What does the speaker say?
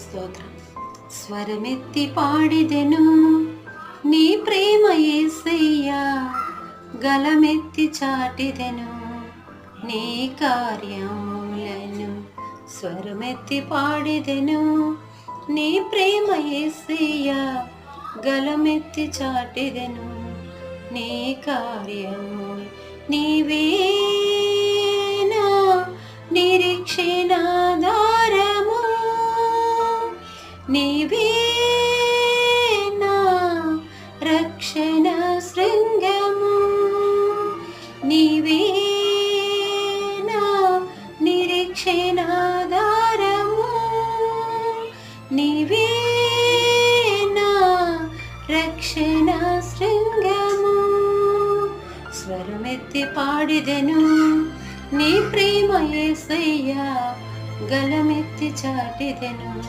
స్తోత్రం. స్వరమెత్తి పాడిదెను నీ ప్రేమ యేసయ్యా, గలమెత్తి చాటిదెను నీ కార్యములను. స్వరమెత్తి పాడిదెను నీ ప్రేమ యేసయ్యా, గలమెత్తి చాటిదెను నీ కార్యములు. నీవేనా నిరీక్షణాధారము, నీవేనా రక్షణ శృంగము, నీవేనా నిరీక్షణాధారము, నీవేనా రక్షణ శృంగము. స్వరమెత్తి పాడిదెను నీ ప్రేమ యేసయ్యా, గలమెత్తి చాటిదెను